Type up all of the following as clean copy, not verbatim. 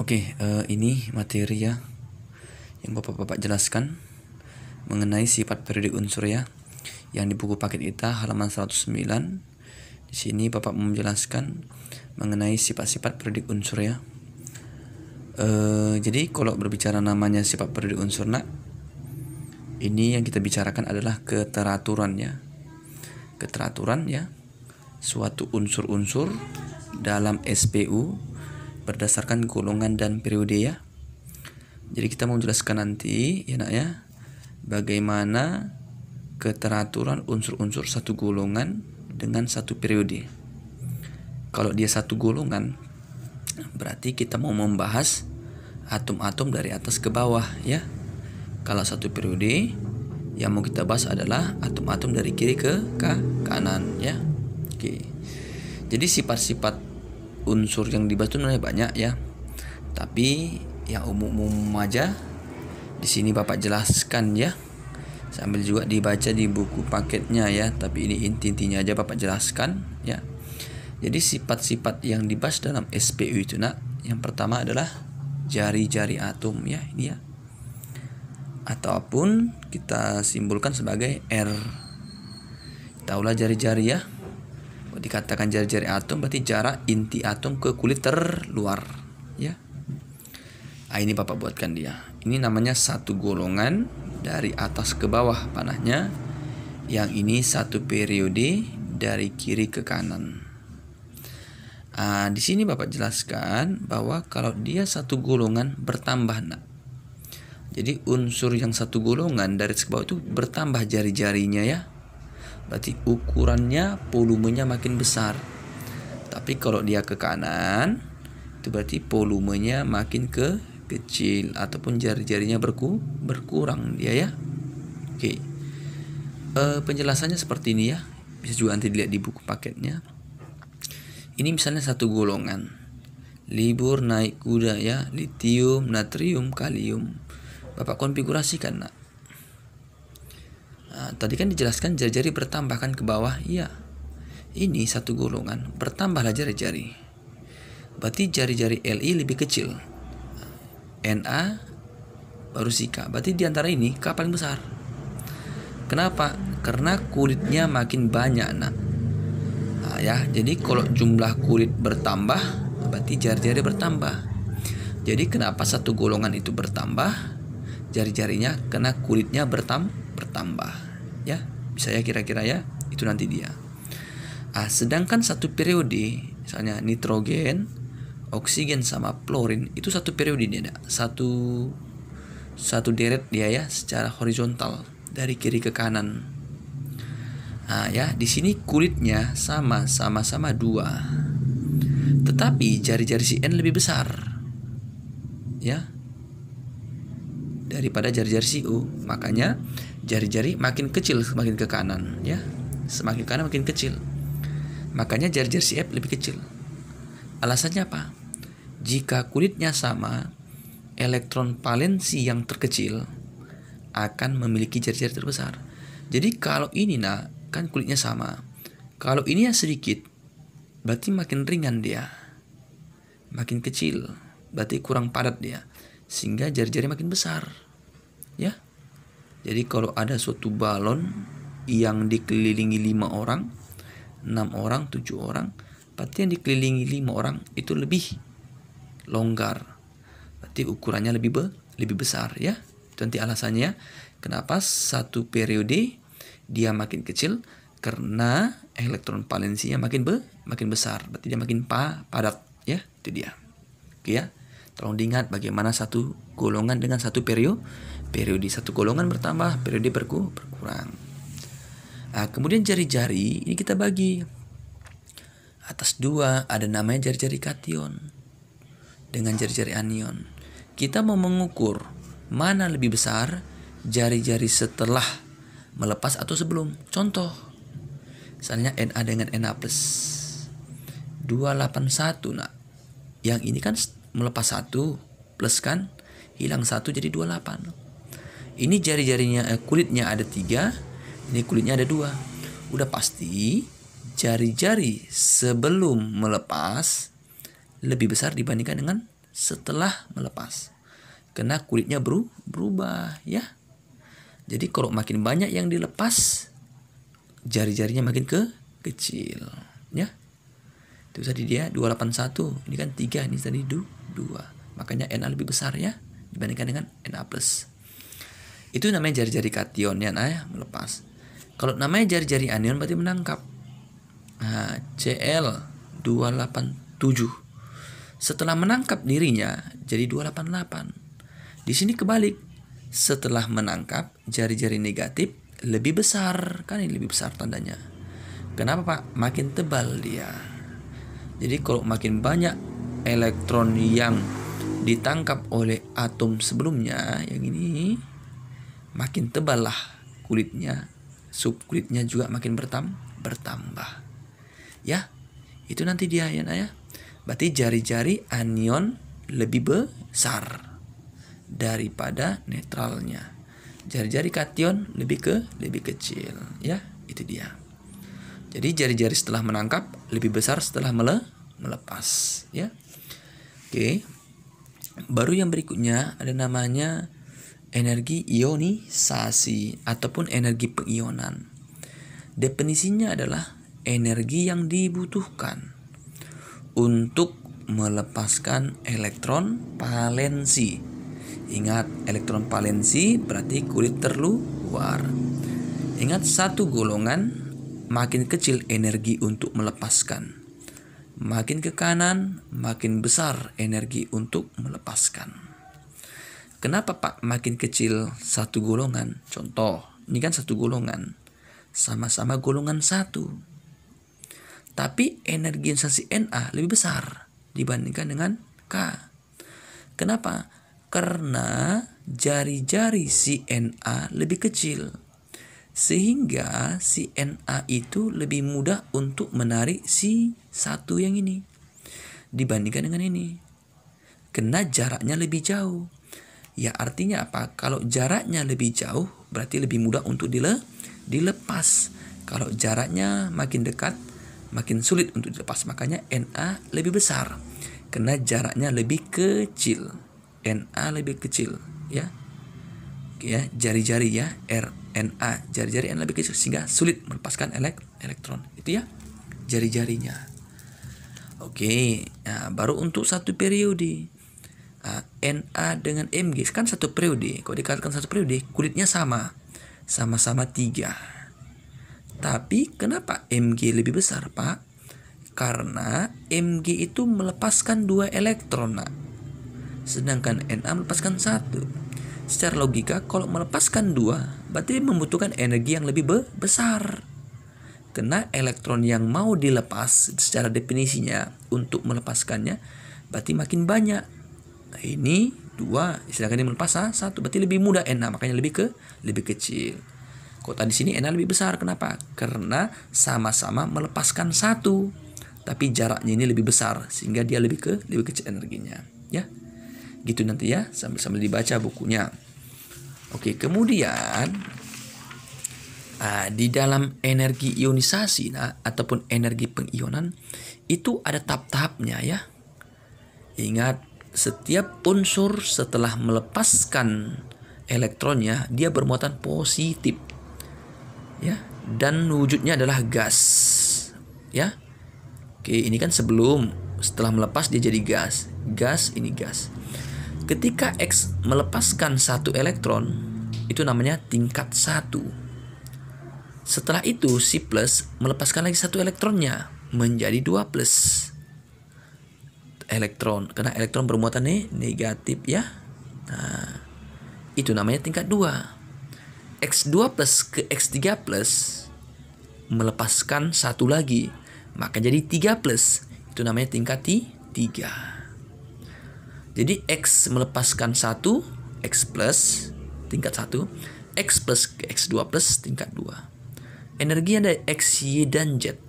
Oke, ini materi ya yang Bapak-bapak jelaskan mengenai sifat periodik unsur ya. Yang di buku paket kita halaman 109. Di sini Bapak menjelaskan mengenai sifat-sifat periodik unsur ya. Jadi kalau berbicara namanya sifat periodik unsur nak, ini yang kita bicarakan adalah keteraturan ya. Keteraturan ya, suatu unsur-unsur dalam SPU berdasarkan golongan dan periode ya. Jadi kita mau jelaskan nanti ya nak ya, bagaimana keteraturan unsur-unsur satu golongan dengan satu periode. Kalau dia satu golongan, berarti kita mau membahas atom-atom dari atas ke bawah ya. Kalau satu periode, yang mau kita bahas adalah atom-atom dari kiri ke kanan ya. Oke. Jadi sifat-sifat unsur yang dibahas itu sebenarnya banyak ya. Tapi yang umum-umum aja di sini Bapak jelaskan ya. Sambil juga dibaca di buku paketnya ya, tapi ini inti-intinya aja Bapak jelaskan ya. Jadi sifat-sifat yang dibahas dalam SPU itu nak, yang pertama adalah jari-jari atom ya, ini ya. Ataupun kita simbolkan sebagai R. Taulah jari-jari ya. Kalau dikatakan jari-jari atom berarti jarak inti atom ke kulit terluar ya. Nah, ini Bapak buatkan dia. Ini namanya satu golongan dari atas ke bawah panahnya. Yang ini satu periode dari kiri ke kanan. Di sini Bapak jelaskan bahwa kalau dia satu golongan bertambah nak. Jadi unsur yang satu golongan dari ke bawah itu bertambah jari-jarinya ya. Berarti ukurannya, volumenya makin besar. Tapi kalau dia ke kanan, itu berarti volumenya makin kecil ataupun jari-jarinya berkurang dia ya. Oke. Penjelasannya seperti ini ya. Bisa juga nanti dilihat di buku paketnya. Ini misalnya satu golongan. Libur naik kuda ya, litium, natrium, kalium. Bapak konfigurasikan nak. Tadi kan dijelaskan jari-jari bertambahkan ke bawah. Iya. Ini satu golongan, bertambahlah jari-jari. Berarti jari-jari Li lebih kecil. Na baru si K. Berarti di antara ini K paling besar. Kenapa? Karena kulitnya makin banyak nak. Ya, jadi kalau jumlah kulit bertambah, berarti jari-jari bertambah. Jadi kenapa satu golongan itu bertambah? Jari-jarinya karena kulitnya bertambah ya. Bisa ya kira-kira ya. Itu nanti dia. Sedangkan satu periode, misalnya nitrogen, oksigen sama fluorin, itu satu periode dia, satu deret dia ya, secara horizontal dari kiri ke kanan. Ya, di sini kulitnya sama-sama 2. Tetapi jari-jari si N lebih besar. Ya. Daripada jari-jari si U. Makanya jari-jari makin kecil semakin ke kanan ya. Semakin kanan makin kecil. Makanya jari-jari si F lebih kecil. Alasannya apa? Jika kulitnya sama, elektron valensi yang terkecil akan memiliki jari-jari terbesar. Jadi kalau ini nah, kan kulitnya sama. Kalau ini yang sedikit, berarti makin ringan dia. Makin kecil, berarti kurang padat dia. Sehingga jari-jari makin besar. Ya. Jadi kalau ada suatu balon yang dikelilingi 5 orang, 6 orang, 7 orang, berarti yang dikelilingi 5 orang itu lebih longgar. Berarti ukurannya lebih besar ya. Itu nanti alasannya kenapa satu periode dia makin kecil, karena elektron valensinya makin besar. Berarti dia makin padat ya. Itu dia. Oke ya. Tolong diingat bagaimana satu golongan dengan satu periode. Satu golongan bertambah, periode berkurang. Kemudian jari-jari ini kita bagi. Atas 2 ada namanya jari-jari kation dengan jari-jari anion. Kita mau mengukur mana lebih besar, jari-jari setelah melepas atau sebelum. Contoh, misalnya Na dengan Na+. 281 nak. Yang ini kan melepas 1 plus kan, hilang 1 jadi 28. Ini jari-jarinya kulitnya ada 3, ini kulitnya ada 2. Udah pasti jari-jari sebelum melepas lebih besar dibandingkan dengan setelah melepas. Karena kulitnya berubah ya. Jadi kalau makin banyak yang dilepas, jari-jarinya makin kecil ya. Itu tadi dia 281, ini kan 3, ini tadi 2. Makanya Na lebih besar ya dibandingkan dengan Na+. Itu namanya jari-jari kation ya, melepas. Kalau namanya jari-jari anion berarti menangkap. Nah, Cl287. Setelah menangkap dirinya jadi 288. Di sini kebalik. Setelah menangkap jari-jari negatif lebih besar, kan ini lebih besar tandanya. Kenapa Pak? Makin tebal dia. Jadi kalau makin banyak elektron yang ditangkap oleh atom sebelumnya yang ini, makin tebal lah kulitnya, subkulitnya juga makin bertambah. Ya, itu nanti dia ya. Berarti jari-jari anion lebih besar daripada netralnya. Jari-jari kation lebih kecil ya, itu dia. Jadi jari-jari setelah menangkap lebih besar setelah melepas ya. Oke. Baru yang berikutnya ada namanya energi ionisasi ataupun energi pengionan. Definisinya adalah energi yang dibutuhkan untuk melepaskan elektron valensi. Ingat, elektron valensi berarti kulit terluar. Ingat, satu golongan makin kecil energi untuk melepaskan. Makin ke kanan, makin besar energi untuk melepaskan. Kenapa Pak makin kecil satu golongan? Contoh, ini kan satu golongan. Sama-sama golongan 1. Tapi energi ionisasi Na lebih besar dibandingkan dengan K. Kenapa? Karena jari-jari si Na lebih kecil. Sehingga si Na itu lebih mudah untuk menarik si satu yang ini dibandingkan dengan ini. Karena jaraknya lebih jauh. Ya artinya apa? Kalau jaraknya lebih jauh berarti lebih mudah untuk dilepas. Kalau jaraknya makin dekat makin sulit untuk dilepas. Makanya Na lebih besar karena jaraknya lebih kecil. Na lebih kecil ya. Ya, jari-jari ya, Na, jari-jari Na lebih kecil sehingga sulit melepaskan elektron. Itu ya, jari-jarinya. Oke, nah baru untuk satu periode. Na dengan Mg kan satu periode. Kalau dikatakan satu periode, kulitnya sama-sama 3. Tapi kenapa Mg lebih besar, Pak? Karena Mg itu melepaskan 2 elektron, sedangkan Na melepaskan 1. Secara logika, kalau melepaskan 2, berarti membutuhkan energi yang lebih besar. Karena elektron yang mau dilepas secara definisinya untuk melepaskannya, berarti makin banyak. Nah, ini 2, sedangkan ini melepas 1, berarti lebih mudah Na, makanya lebih kecil. Kalau tadi sini Na lebih besar, kenapa? Karena sama-sama melepaskan 1, tapi jaraknya ini lebih besar, sehingga dia lebih kecil energinya. Ya. Gitu nanti ya, sambil dibaca bukunya. Oke, kemudian di dalam energi ionisasi ataupun energi pengionan itu ada tahap-tahapnya ya. Ingat, setiap unsur setelah melepaskan elektronnya dia bermuatan positif ya, dan wujudnya adalah gas ya. Oke, ini kan setelah melepas dia jadi gas. Ini gas. Ketika X melepaskan 1 elektron, itu namanya tingkat 1. Setelah itu si plus melepaskan lagi 1 elektronnya, menjadi 2 plus elektron. Karena elektron bermuatan negatif ya. Nah, itu namanya tingkat 2. X2 plus ke X3 plus melepaskan 1 lagi, maka jadi 3 plus. Itu namanya tingkat 3. Jadi X melepaskan 1, X plus tingkat 1, X plus ke X2 plus tingkat 2. Energi ada X, Y, dan Z.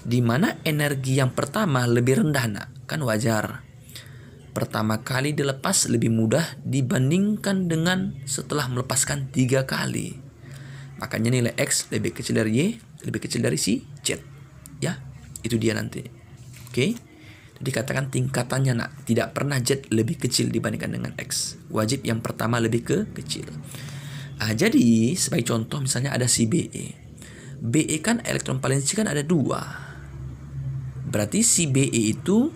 Di mana energi yang pertama lebih rendah kan wajar. Pertama kali dilepas lebih mudah dibandingkan dengan setelah melepaskan 3 kali. Makanya nilai X lebih kecil dari Y, lebih kecil dari si Z. Ya, itu dia nanti. Oke. dikatakan tingkatannya nak, tidak pernah Z lebih kecil dibandingkan dengan X. Wajib yang pertama lebih kecil. Jadi sebagai contoh misalnya ada si BE. BE kan elektron valensi kan ada 2. Berarti si BE itu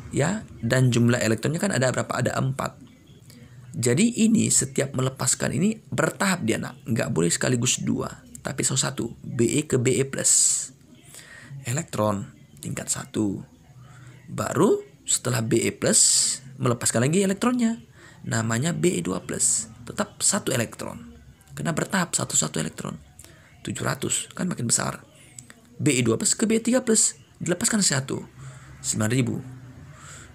ya, dan jumlah elektronnya kan ada berapa? Ada 4. Jadi ini setiap melepaskan ini bertahap dia nak, nggak boleh sekaligus 2, tapi satu. BE ke BE plus. Elektron tingkat 1. Baru setelah BE plus melepaskan lagi elektronnya, namanya BE2 plus. Tetap 1 elektron. Karena bertahap 1 elektron. 700 kan makin besar. BE2 plus ke BE3 plus dilepaskan 1. 9.000.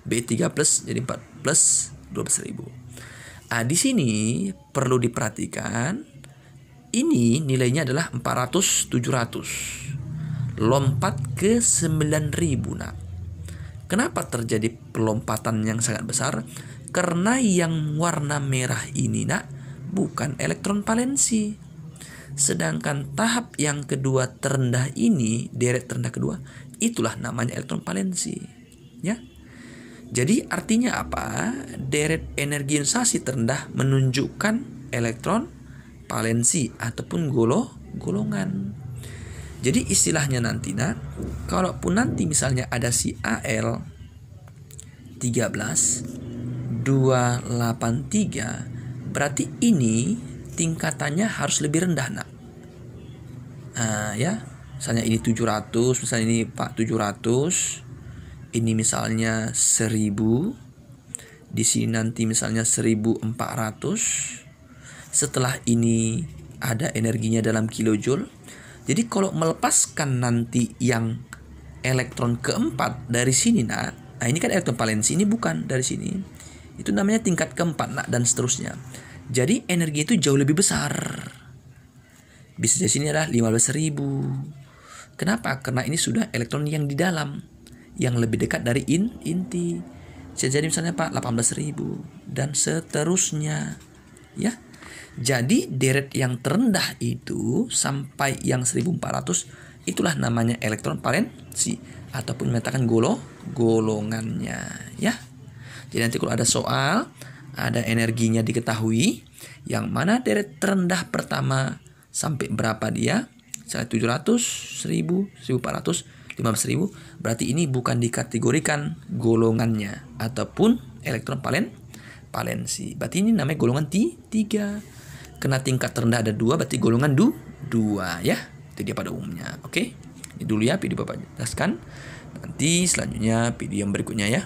BE3 plus jadi 4 plus 12.000. Di sini perlu diperhatikan, ini nilainya adalah 400-700. Lompat ke 9.000 nak. Kenapa terjadi pelompatan yang sangat besar? Karena yang warna merah ini nak bukan elektron valensi. Sedangkan tahap yang kedua terendah ini, deret terendah kedua, itulah namanya elektron valensi. Ya. Jadi artinya apa? Deret energi ionisasi terendah menunjukkan elektron valensi ataupun golongan. Jadi istilahnya nanti nak, kalaupun nanti misalnya ada si Al 13-283, berarti ini tingkatannya harus lebih rendah nak. Ya, misalnya ini 700, misalnya ini 700, ini misalnya 1000, di sini nanti misalnya 1400. Setelah ini ada energinya dalam kilojoule. Jadi kalau melepaskan nanti yang elektron keempat dari sini nak, ini kan elektron valensi, ini bukan dari sini. Itu namanya tingkat keempat nak, dan seterusnya. Jadi energi itu jauh lebih besar. Bisa dari sini adalah 15.000. Kenapa? Karena ini sudah elektron yang di dalam, yang lebih dekat dari inti. Bisa jadi misalnya 18.000 dan seterusnya. Ya. Jadi deret yang terendah itu sampai yang 1400, itulah namanya elektron valensi ataupun mengatakan golongannya, ya. Jadi nanti kalau ada soal, ada energinya diketahui, yang mana deret terendah pertama sampai berapa dia? Misalnya 700, 1000, 1400, 15.000, berarti ini bukan dikategorikan golongannya ataupun elektron valensi. Berarti ini namanya golongan 3. Karena tingkat terendah ada 2, berarti golongan 2 ya. Itu dia pada umumnya. Oke. Ini dulu ya video Bapak jelaskan. Nanti selanjutnya video yang berikutnya ya.